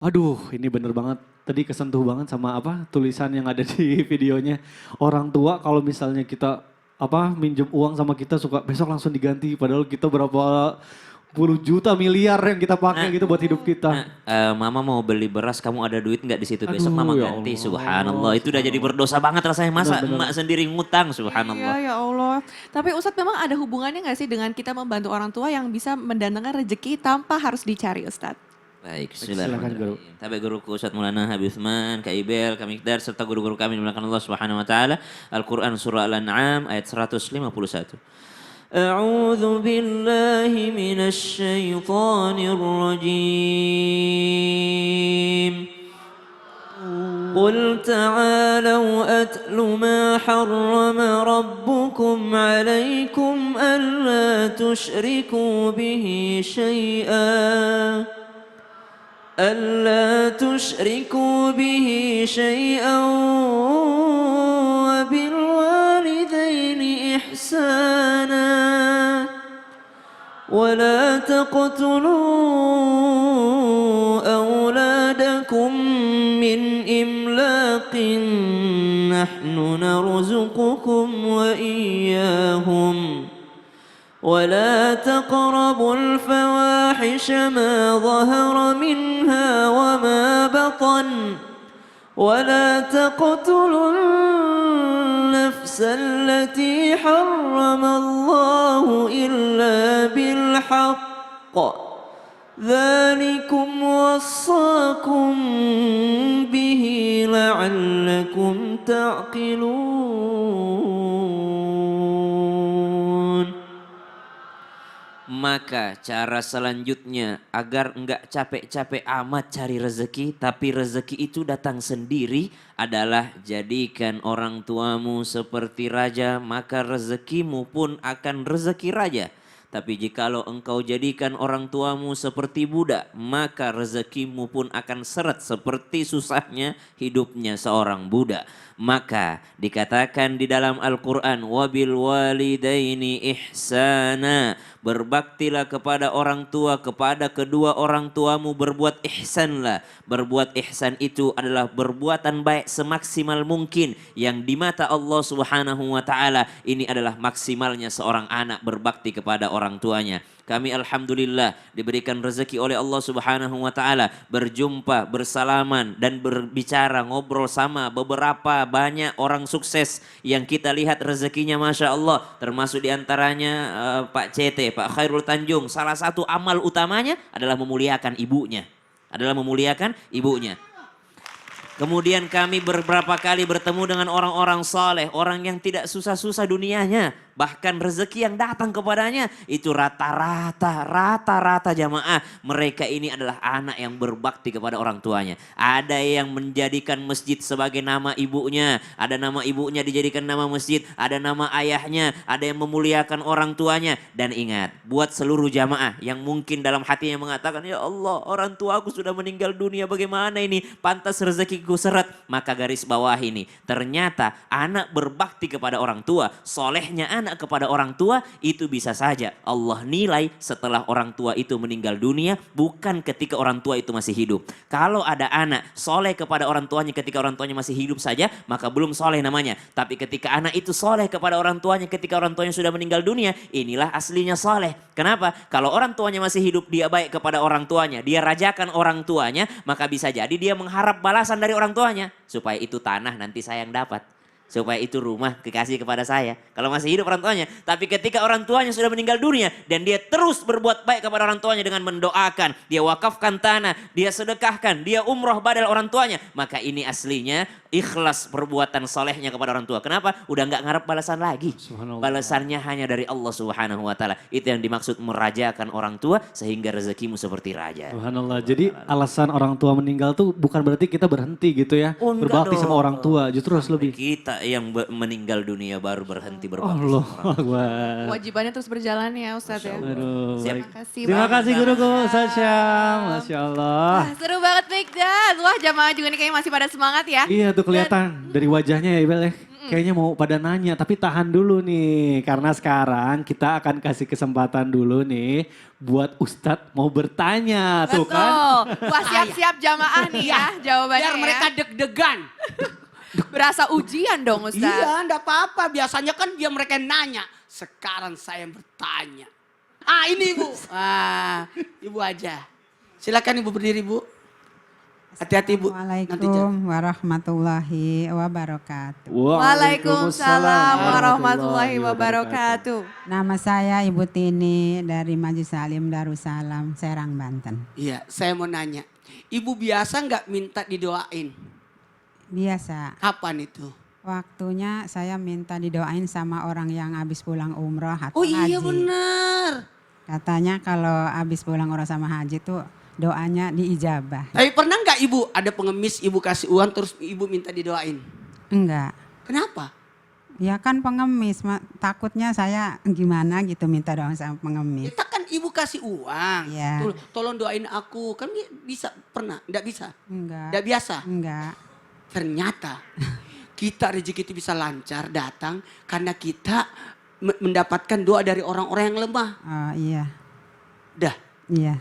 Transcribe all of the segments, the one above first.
Aduh, ini bener banget. Tadi kesentuh banget sama apa tulisan yang ada di videonya. Orang tua kalau misalnya kita apa minjem uang sama kita suka besok langsung diganti. Padahal kita berapa puluh juta miliar yang kita pakai Nah, gitu buat hidup kita. Mama mau beli beras, kamu ada duit nggak di situ? Besok Aduh mama ya ganti, Allah, subhanallah. Itu udah jadi subhanallah. berdosa banget rasanya. Masa Bener-bener. emak sendiri ngutang, Iya subhanallah. ya Allah. Tapi Ustadz memang ada hubungannya nggak sih dengan kita membantu orang tua yang bisa mendatangkan rezeki tanpa harus dicari Ustadz? Baik, Silakan guru. bismillahirrahmanirrahim. Tabe guruku Ustaz Maulana Habib Utsman, Kak Ibel, Kak Mikdar, serta guru-guru kami dimuliakan Allah Subhanahu wa taala. Al-Qur'an surah Al-An'am ayat 151. A'udzu billahi minasy syaithanir rajim. قل تعالوا أتل ما حرم ربكم عليكم ألا تشركوا به شيئا وبالوالدين إحسانا ولا تقتلوا أولادكم من إملاق نحن نرزقكم وإياهم ولا تقربوا الفواحش ما ظهر منها وما بطن ولا تقتلوا النفس التي حرم الله إلا بالحق ذلكم وصاكم به لعلكم تعقلون. Maka cara selanjutnya agar enggak capek-capek amat cari rezeki, tapi rezeki itu datang sendiri adalah jadikan orang tuamu seperti raja, maka rezekimu pun akan rezeki raja. Tapi jikalau engkau jadikan orang tuamu seperti budak, maka rezekimu pun akan seret seperti susahnya hidupnya seorang budak. Maka dikatakan di dalam Al-Quran, wabil walidaini ihsana, berbaktilah kepada orang tua, kepada kedua orang tuamu berbuat ihsanlah. Berbuat ihsan itu adalah perbuatan baik semaksimal mungkin, yang di mata Allah Subhanahu wa taala ini adalah maksimalnya seorang anak berbakti kepada orang tuanya. Kami alhamdulillah diberikan rezeki oleh Allah Subhanahu wa taala berjumpa, bersalaman dan berbicara, ngobrol sama beberapa banyak orang sukses yang kita lihat rezekinya Masya Allah, termasuk diantaranya Pak CT, Pak Khairul Tanjung. Salah satu amal utamanya adalah memuliakan ibunya. Kemudian kami beberapa kali bertemu dengan orang-orang saleh, orang yang tidak susah-susah dunianya. Bahkan rezeki yang datang kepadanya itu rata-rata jamaah. Mereka ini adalah anak yang berbakti kepada orang tuanya. Ada yang menjadikan masjid sebagai nama ibunya. Ada nama ibunya dijadikan nama masjid. Ada nama ayahnya. Ada yang memuliakan orang tuanya. Dan ingat, buat seluruh jamaah yang mungkin dalam hatinya mengatakan, ya Allah, orang tua aku sudah meninggal dunia, bagaimana ini? Pantas rezekiku seret. Maka garis bawah ini, ternyata anak berbakti kepada orang tua, solehnya anak kepada orang tua itu bisa saja Allah nilai setelah orang tua itu meninggal dunia, bukan ketika orang tua itu masih hidup. Kalau ada anak soleh kepada orang tuanya ketika orang tuanya masih hidup saja, maka belum soleh namanya. Tapi ketika anak itu soleh kepada orang tuanya ketika orang tuanya sudah meninggal dunia, inilah aslinya soleh. Kenapa? Kalau orang tuanya masih hidup, dia baik kepada orang tuanya, dia rajakan orang tuanya, maka bisa jadi dia mengharap balasan dari orang tuanya. Supaya itu tanah nanti saya yang dapat, supaya itu rumah dikasih kepada saya kalau masih hidup orang tuanya. Tapi ketika orang tuanya sudah meninggal dunia dan dia terus berbuat baik kepada orang tuanya dengan mendoakan, dia wakafkan tanah, dia sedekahkan, dia umroh badal orang tuanya, maka ini aslinya ikhlas perbuatan solehnya kepada orang tua. Kenapa? Udah nggak ngarep balasan lagi. Balasannya hanya dari Allah Subhanahu wa taala. Itu yang dimaksud merajakan orang tua sehingga rezekimu seperti raja. Subhanallah. Jadi alasan orang tua meninggal tuh bukan berarti kita berhenti gitu ya. Oh, Berbakti sama dong. orang tua, justru harus lebih. Kita yang meninggal dunia baru berhenti berbakti Allah sama orang tua. Akbar. Wajibannya terus berjalan ya Ustadz ya. Aduh, Siap. baik. Terima kasih Terima banget. kasih guruku Ustaz Syam. Masya Allah. Wah, seru banget Mikdad. Wah, jamaah juga nih kayaknya masih pada semangat ya. Iya tuh kelihatan dari wajahnya ya Ibel ya. kayaknya mau pada nanya, tapi tahan dulu nih. Karena sekarang kita akan kasih kesempatan dulu nih buat Ustadz mau bertanya. Tuh kan. Betul. Wah siap-siap jamaah nih ya jawabannya Biar mereka ya. deg-degan. Berasa ujian dong Ustadz. Iya, enggak apa-apa. Biasanya kan dia mereka yang nanya. Sekarang saya yang bertanya. Ah, ini Ibu. Ah, Ibu aja. Silakan Ibu berdiri, Bu. Hati-hati, Bu. Nanti Assalamualaikum warahmatullahi wabarakatuh. Waalaikumsalam warahmatullahi wabarakatuh. Nama saya Ibu Tini dari Majelis Salim Darussalam, Serang, Banten. Iya, saya mau nanya. Ibu biasa nggak minta didoain? Biasa, Kapan itu? waktunya saya minta didoain sama orang yang habis pulang umroh atau Oh iya haji. benar. Katanya kalau habis pulang umroh sama haji tuh doanya diijabah. Tapi pernah nggak Ibu ada pengemis Ibu kasih uang terus Ibu minta didoain? Enggak. Kenapa? Ya kan pengemis, takutnya saya gimana gitu minta doa sama pengemis. Kita kan Ibu kasih uang. Iya. Tolong doain aku. Kan bisa, pernah? Nggak bisa? Enggak. Nggak biasa? Enggak. Ternyata kita rezeki itu bisa lancar datang karena kita mendapatkan doa dari orang-orang yang lemah. Oh iya. Dah, Iya.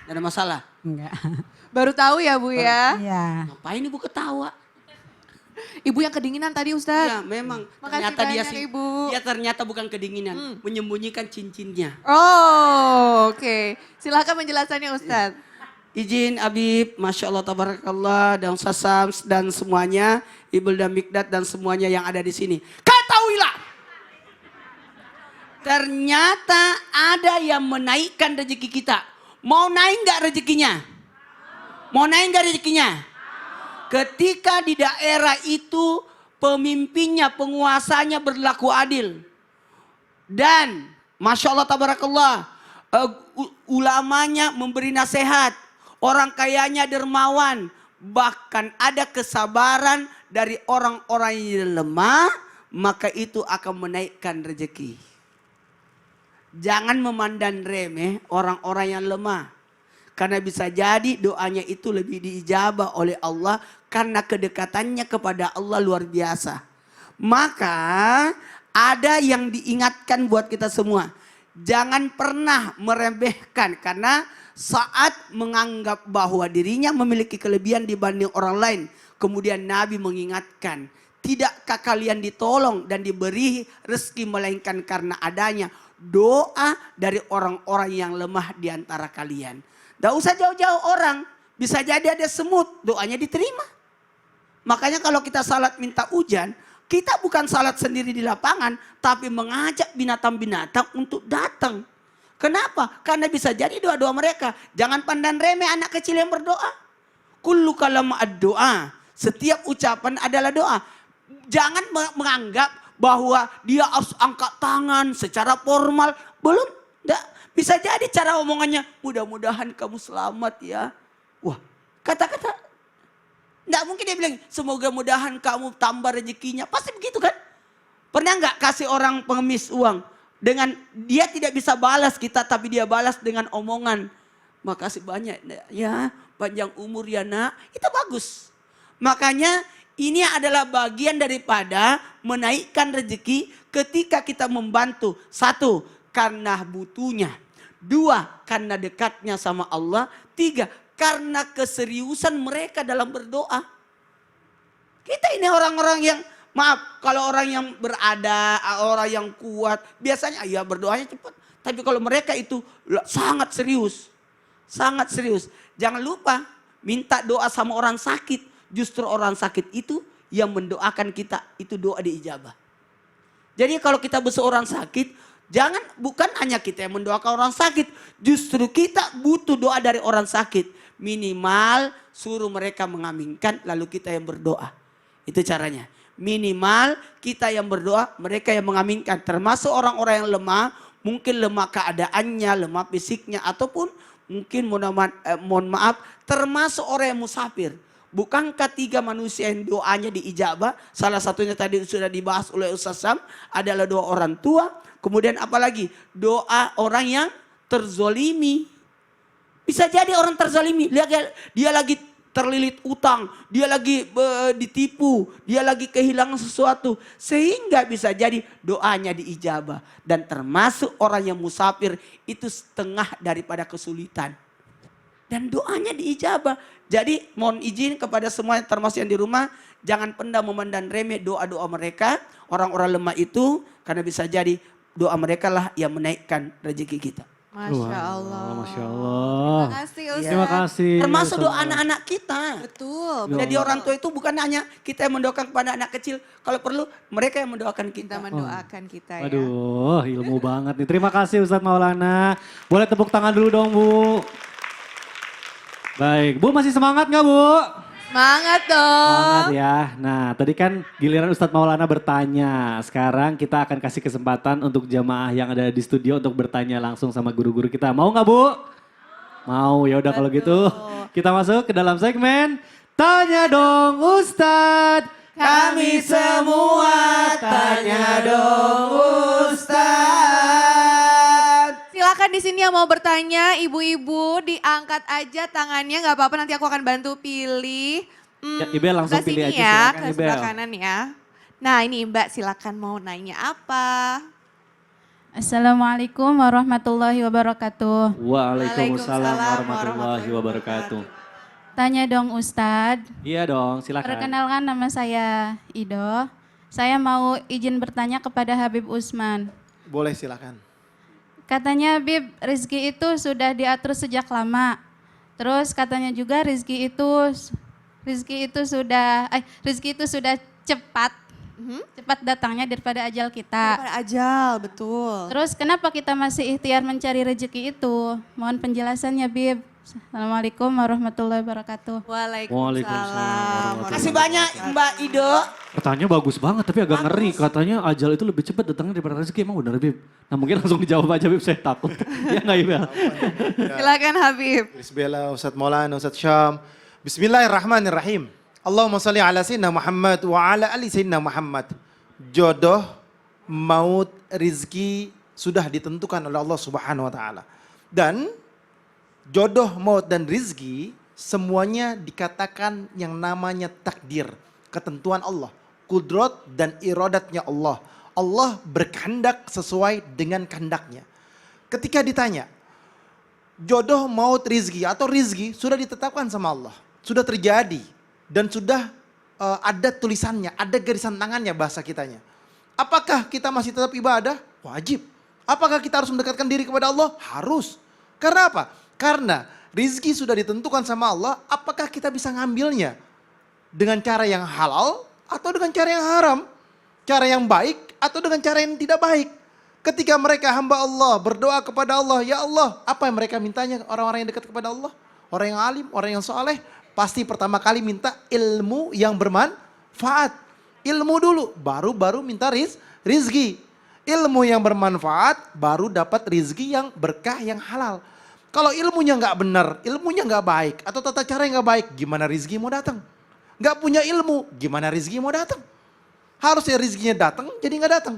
nggak ada masalah. Enggak. Baru tahu ya Bu ya. Iya. Ngapain Ibu ketawa? Ibu yang kedinginan tadi Ustadz. Ya memang Makasih ternyata dia banyak, sih, Ibu. dia ternyata bukan kedinginan, menyembunyikan cincinnya. Oh oke. Silahkan penjelasannya Ustadz. Izin Habib, Masya Allah, Tabarakallah, dan Sasam dan semuanya, Ibu dan Mikdad dan semuanya yang ada di sini. Ketahuilah, ternyata ada yang menaikkan rezeki kita. Mau naik nggak rezekinya? Mau naik nggak rezekinya? Ketika di daerah itu pemimpinnya, penguasanya berlaku adil. Dan Masya Allah, Tabarakallah, ulamanya memberi nasihat. Orang kayanya dermawan, bahkan ada kesabaran dari orang-orang yang lemah, maka itu akan menaikkan rezeki. Jangan memandang remeh orang-orang yang lemah. Karena bisa jadi doanya itu lebih diijabah oleh Allah karena kedekatannya kepada Allah luar biasa. Maka ada yang diingatkan buat kita semua. Jangan pernah meremehkan karena saat menganggap bahwa dirinya memiliki kelebihan dibanding orang lain. Kemudian Nabi mengingatkan, tidakkah kalian ditolong dan diberi rezeki melainkan karena adanya doa dari orang-orang yang lemah di antara kalian. Tidak usah jauh-jauh orang, bisa jadi ada semut, doanya diterima. Makanya kalau kita salat minta hujan, kita bukan salat sendiri di lapangan, tapi mengajak binatang-binatang untuk datang. Kenapa? Karena bisa jadi doa-doa mereka. Jangan pandang remeh anak kecil yang berdoa. Kullu kalam ad-doa. Setiap ucapan adalah doa. Jangan menganggap bahwa dia harus angkat tangan secara formal. Belum. Enggak. Bisa jadi cara omongannya, mudah-mudahan kamu selamat ya. Wah, kata-kata. Enggak mungkin dia bilang, semoga mudahan kamu tambah rezekinya. Pasti begitu kan? Pernah enggak kasih orang pengemis uang? Dengan dia tidak bisa balas kita, tapi dia balas dengan omongan. Makasih banyak ya, panjang umur ya nak. Itu bagus. Makanya ini adalah bagian daripada menaikkan rezeki ketika kita membantu. Satu, karena butuhnya. Dua, karena dekatnya sama Allah. Tiga, karena keseriusan mereka dalam berdoa. Kita ini orang-orang yang, maaf, kalau orang yang berada, orang yang kuat, biasanya ya berdoanya cepat. Tapi kalau mereka itu sangat serius. Sangat serius. Jangan lupa minta doa sama orang sakit. Justru orang sakit itu yang mendoakan kita, itu doa diijabah. Jadi kalau kita berseorang sakit, bukan hanya kita yang mendoakan orang sakit. Justru kita butuh doa dari orang sakit. Minimal suruh mereka mengaminkan, lalu kita yang berdoa. Itu caranya. Minimal kita yang berdoa, mereka yang mengaminkan. Termasuk orang-orang yang lemah, mungkin lemah keadaannya, lemah fisiknya, ataupun mungkin mohon maaf, termasuk orang yang musafir. Bukankah tiga manusia yang doanya diijabah? Salah satunya tadi sudah dibahas oleh Ustaz Sam, adalah doa orang tua. Kemudian apalagi? Doa orang yang terzolimi. Bisa jadi orang terzolimi, dia lagi terlilit utang, dia lagi ditipu, dia lagi kehilangan sesuatu. Sehingga bisa jadi doanya diijabah. Dan termasuk orang yang musafir itu setengah daripada kesulitan. Dan doanya diijabah. Jadi mohon izin kepada semua termasuk yang di rumah, jangan pernah memandang remeh doa-doa mereka, orang-orang lemah itu, karena bisa jadi doa mereka lah yang menaikkan rezeki kita. Masya Allah. Masya Allah. Terima kasih Ustaz. Terima kasih. Termasuk Ustaz doa Maulana. anak-anak kita. Betul. Jadi orang tua itu bukan hanya kita yang mendoakan kepada anak kecil. Kalau perlu mereka yang mendoakan Kita kita. mendoakan kita ya. Aduh, ilmu banget nih. Terima kasih Ustadz Maulana. Boleh tepuk tangan dulu dong, Bu. Baik, Bu masih semangat nggak, Bu? Semangat dong. Semangat ya. Nah, tadi kan giliran Ustadz Maulana bertanya. Sekarang kita akan kasih kesempatan untuk jamaah yang ada di studio untuk bertanya langsung sama guru-guru kita. Mau nggak, Bu? Mau. Ya udah kalau gitu, kita masuk ke dalam segmen Tanya Dong Ustadz. Kami semua tanya dong Ustaz. Silakan di sini yang mau bertanya, ibu-ibu diangkat aja tangannya, nggak apa-apa. Nanti aku akan bantu pilih. Ya, Ibel langsung sebelah pilih sini aja, ya, silakan, ke Ibel. sebelah kanan ya. Nah ini Mbak silakan mau nanya apa? Assalamualaikum warahmatullahi wabarakatuh. Waalaikumsalam warahmatullahi wabarakatuh. Tanya dong Ustadz. Iya dong, silakan. Perkenalkan nama saya Ido. Saya mau izin bertanya kepada Habib Usman. Boleh silakan. Katanya Habib, rezeki itu sudah diatur sejak lama. Terus katanya juga rezeki itu sudah cepat. Cepat datangnya daripada ajal kita. Daripada ajal, betul. Terus kenapa kita masih ikhtiar mencari rezeki itu? Mohon penjelasannya Bib. Assalamualaikum warahmatullahi wabarakatuh. Waalaikumsalam. Kasih banyak Mbak Ido. Pertanyaannya bagus banget tapi agak ngeri. Katanya ajal itu lebih cepat datangnya daripada rezeki. Emang benar Bib? Nah mungkin langsung dijawab aja Bib, saya takut. Ya nggak Ibel? Silakan Habib. Bismillah Ustadz Maulana, Ustadz Syam. Bismillahirrahmanirrahim. Allahumma salli ala sayyidina Muhammad wa ala ali sayyidina Muhammad. Jodoh, maut, rizki sudah ditentukan oleh Allah Subhanahu wa taala. Dan jodoh, maut dan rizki semuanya dikatakan yang namanya takdir, ketentuan Allah, kudrat dan iradatnya Allah. Allah berkehendak sesuai dengan kehendaknya. Ketika ditanya, jodoh, maut, rizki atau rizki sudah ditetapkan sama Allah, sudah terjadi dan sudah ada tulisannya, ada garisan tangannya bahasa kitanya. Apakah kita masih tetap ibadah? Wajib. Apakah kita harus mendekatkan diri kepada Allah? Harus. Karena apa? Karena rizki sudah ditentukan sama Allah, apakah kita bisa ngambilnya dengan cara yang halal atau dengan cara yang haram? Cara yang baik atau dengan cara yang tidak baik? Ketika mereka hamba Allah berdoa kepada Allah, ya Allah, apa yang mereka mintanya orang-orang yang dekat kepada Allah? Orang yang alim, orang yang soleh, pasti pertama kali minta ilmu yang bermanfaat. Ilmu dulu, baru minta rizki. Ilmu yang bermanfaat, baru dapat rizki yang berkah, yang halal. Kalau ilmunya nggak benar, ilmunya nggak baik, atau tata cara yang nggak baik, gimana rizki mau datang? Nggak punya ilmu, gimana rizki mau datang? Harusnya rizkinya datang, jadi nggak datang.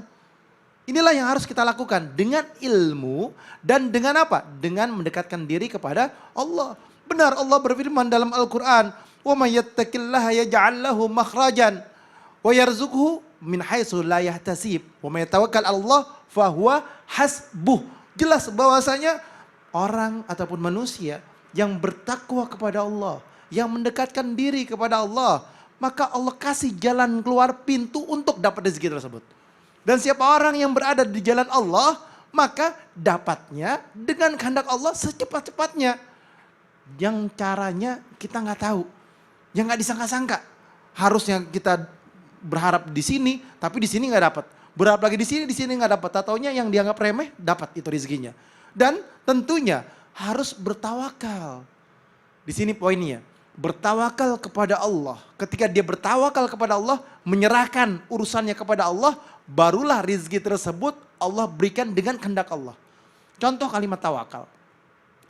Inilah yang harus kita lakukan dengan ilmu dan dengan apa? Dengan mendekatkan diri kepada Allah. Benar Allah berfirman dalam Al-Quran, wa may yattaqillaha yaj'al lahu makhrajan wa yarzuqhu min haitsu la yahtasib wa may tawakkal 'ala Allah fa huwa hasbuh. Jelas bahwasanya orang ataupun manusia yang bertakwa kepada Allah, yang mendekatkan diri kepada Allah, maka Allah kasih jalan keluar, pintu untuk dapat rezeki tersebut. Dan siapa orang yang berada di jalan Allah, maka dapatnya dengan kehendak Allah secepat-cepatnya. Yang caranya kita nggak tahu, yang nggak disangka-sangka. Harusnya kita berharap di sini, tapi di sini nggak dapat. Berharap lagi di sini nggak dapat. Taunya yang dianggap remeh dapat itu rezekinya. Dan tentunya harus bertawakal. Di sini poinnya, bertawakal kepada Allah. Ketika dia bertawakal kepada Allah, menyerahkan urusannya kepada Allah, barulah rezeki tersebut Allah berikan dengan kehendak Allah. Contoh kalimat tawakal.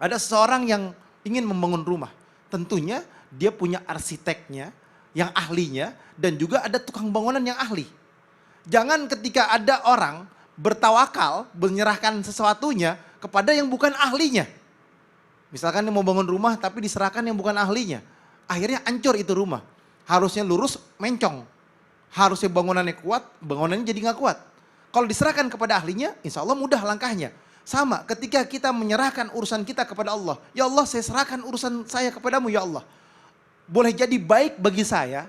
Ada seseorang yang ingin membangun rumah. Tentunya dia punya arsiteknya yang ahlinya dan juga ada tukang bangunan yang ahli. Jangan ketika ada orang bertawakal, menyerahkan sesuatunya kepada yang bukan ahlinya. Misalkan dia mau bangun rumah tapi diserahkan yang bukan ahlinya. Akhirnya hancur itu rumah. Harusnya lurus, mencong. Harusnya bangunannya kuat, bangunannya jadi nggak kuat. Kalau diserahkan kepada ahlinya, insya Allah mudah langkahnya. Sama ketika kita menyerahkan urusan kita kepada Allah. Ya Allah, saya serahkan urusan saya kepadamu ya Allah. Boleh jadi baik bagi saya,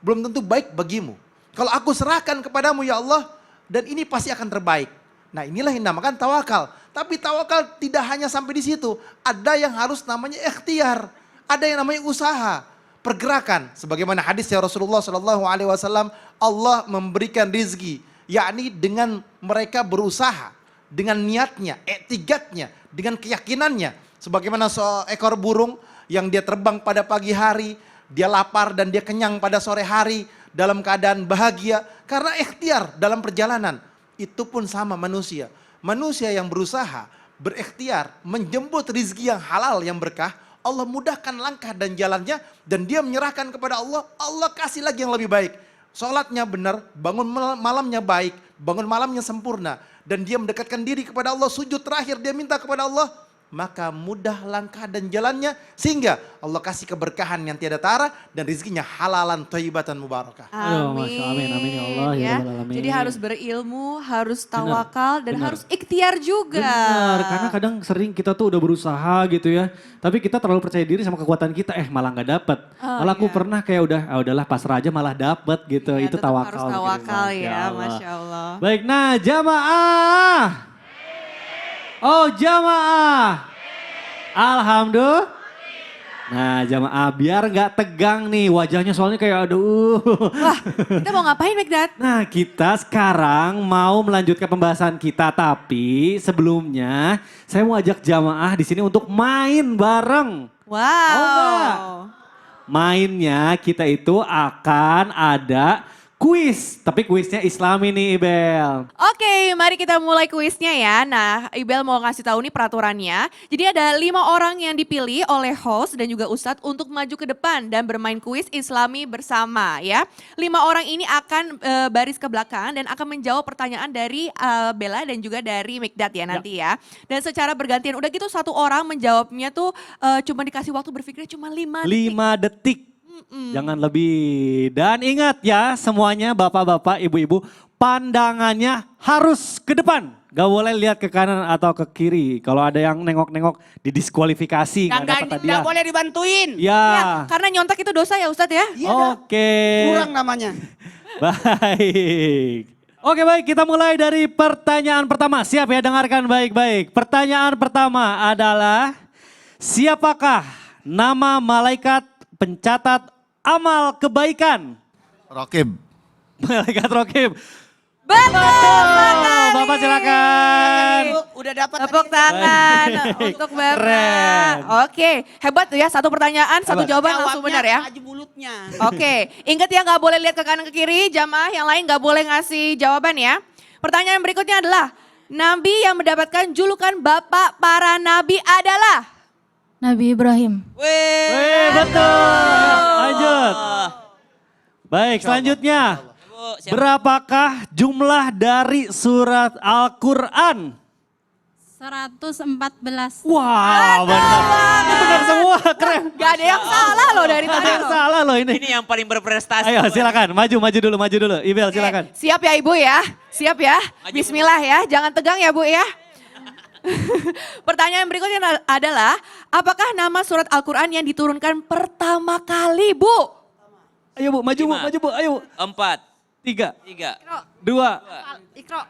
belum tentu baik bagimu. Kalau aku serahkan kepadamu ya Allah, dan ini pasti akan terbaik. Nah inilah yang dinamakan tawakal. Tapi tawakal tidak hanya sampai di situ. Ada yang harus namanya ikhtiar. Ada yang namanya usaha. Pergerakan. Sebagaimana hadisnya Rasulullah SAW, Allah memberikan rizki. Yakni dengan mereka berusaha. Dengan niatnya, etigatnya, dengan keyakinannya. Sebagaimana seekor burung yang dia terbang pada pagi hari. Dia lapar dan dia kenyang pada sore hari. Dalam keadaan bahagia. Karena ikhtiar dalam perjalanan. Itu pun sama manusia. Manusia yang berusaha, berikhtiar, menjemput rizki yang halal, yang berkah. Allah mudahkan langkah dan jalannya. Dan dia menyerahkan kepada Allah. Allah kasih lagi yang lebih baik. Sholatnya benar, bangun malamnya baik. Bangun malamnya sempurna. Dan dia mendekatkan diri kepada Allah. Sujud terakhir dia minta kepada Allah. Maka mudah langkah dan jalannya. Sehingga Allah kasih keberkahan yang tiada tara. Dan rizkinya halalan thayyibatan mubarakah. Aduh, Masya Allah, amin ya Allah, ya Rabbal Alamin. Jadi harus berilmu, harus tawakal, dan benar. harus ikhtiar juga. Benar, karena kadang sering kita tuh udah berusaha gitu ya. Tapi kita terlalu percaya diri sama kekuatan kita, malah nggak dapet. Malah aku pernah kayak udahlah pasrah aja malah dapet gitu. Ya, Itu tetap tawakal. harus gitu. tawakal Masya ya, Allah. Masya Allah. Baik, nah jamaah. Oh jamaah. Alhamdulillah. Nah jamaah biar nggak tegang nih wajahnya soalnya kayak aduh. Wah, kita mau ngapain Megdad? Nah kita sekarang mau melanjutkan pembahasan kita tapi sebelumnya saya mau ajak jamaah di sini untuk main bareng. Wow. enggak? Mainnya kita itu akan ada kuis, tapi kuisnya Islami nih Ibel. Oke, mari kita mulai kuisnya ya. Nah, Ibel mau ngasih tahu nih peraturannya. Jadi ada 5 orang yang dipilih oleh host dan juga Ustadz untuk maju ke depan dan bermain kuis Islami bersama ya. 5 orang ini akan baris ke belakang dan akan menjawab pertanyaan dari Bella dan juga dari Mikdad ya nanti ya. Dan secara bergantian, udah gitu satu orang menjawabnya tuh cuma dikasih waktu berpikir cuma 5 detik. 5 detik. Jangan lebih. Dan ingat ya semuanya bapak-bapak, ibu-ibu, pandangannya harus ke depan. Gak boleh lihat ke kanan atau ke kiri. Kalau ada yang nengok-nengok didiskualifikasi. Dan Gak dapat hadiah. tidak boleh dibantuin. Ya. Ya, karena nyontek itu dosa ya Ustadz ya. Oke. Kurang namanya. Baik. Oke baik, kita mulai dari pertanyaan pertama. Siap ya, dengarkan baik-baik. Pertanyaan pertama adalah, siapakah nama malaikat pencatat amal kebaikan? Rokib. Malaikat Rokib. Betul sekali. Bapak silakan. Udah dapat Tepuk tadi. tangan Baik. untuk Bapak. Keren. Oke, hebat tuh ya. Satu pertanyaan, satu Hebat. jawaban langsung Jawabnya benar ya. maju mulutnya. Oke, ingat ya nggak boleh lihat ke kanan ke kiri. Jamaah yang lain nggak boleh ngasih jawaban ya. Pertanyaan berikutnya adalah, Nabi yang mendapatkan julukan Bapak para Nabi adalah? Nabi Ibrahim. Wih, betul. Lanjut. Baik, selanjutnya. Bu, siapa? Berapakah jumlah dari surat Al-Quran? 114. Wah, benar. Itu benar semua, keren. Gak ada yang salah loh dari Ada tadi. yang salah loh ini. Ini yang paling berprestasi. Ayo silakan, maju dulu. Ibel silakan. Siap ya Ibu ya? Siap ya? Bismillah ya, jangan tegang ya Bu ya. Pertanyaan berikutnya adalah, apakah nama surat Al-Quran yang diturunkan pertama kali Bu? Ayo Bu, maju Bu, ayo. 4, 3, 3. 2, Ikro.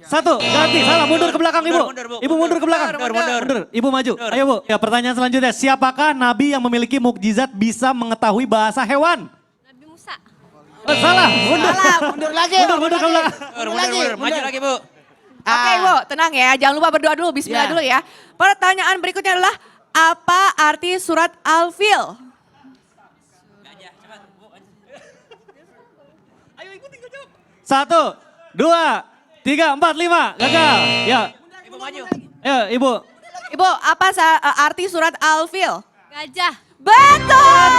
1. Ganti, salah, mundur ke belakang Ibu. Mundur, Bu. Ibu mundur ke belakang. Mundur. Ibu maju. Ayo Bu. Ya, pertanyaan selanjutnya, siapakah nabi yang memiliki mukjizat bisa mengetahui bahasa hewan? Nabi Musa. Oh, salah, mundur. Salah, mundur lagi. Mundur ke belakang. Mundur. Maju lagi Bu. Oke Bu, tenang ya, jangan lupa berdoa dulu, bismillah Ya. dulu ya. Pertanyaan berikutnya adalah, apa arti surat Al-Fil? Satu, 2, 3, 4, 5. Gagal. Ya. Ibu maju. Ayo Ibu. Ibu, apa arti surat Al-Fil? Gajah. Betul!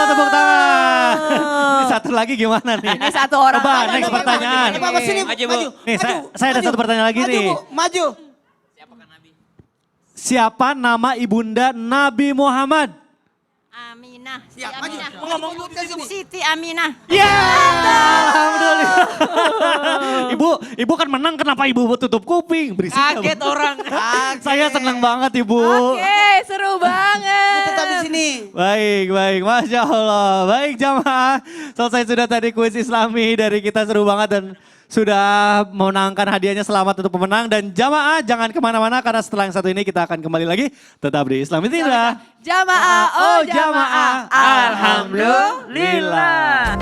Tepuk tangan. Ini satu lagi gimana nih? Ini satu orang. Coba Maju, next maju, pertanyaan. maju, Coba sini, Maju, Bu. maju. Nih saya ada maju. satu pertanyaan lagi Maju, nih. Bu, maju. Siapa nama ibunda Nabi Muhammad? Aminah. Siap, maju. Aminah. Ngomong dulu di sini. Siti Aminah. Ya, alhamdulillah. Ibu kan menang, kenapa ibu tutup kuping? Berisik. Kaget orang. Saya senang banget ibu. Oke, seru banget. Tetap di sini. Baik, Masya Allah. Baik jamaah, selesai sudah tadi kuis Islami dari kita, seru banget dan sudah memenangkan hadiahnya. Selamat untuk pemenang dan jamaah jangan kemana-mana karena setelah yang satu ini kita akan kembali lagi tetap di Islami Tidak. Jamaah, oh jamaah. Alhamdulillah.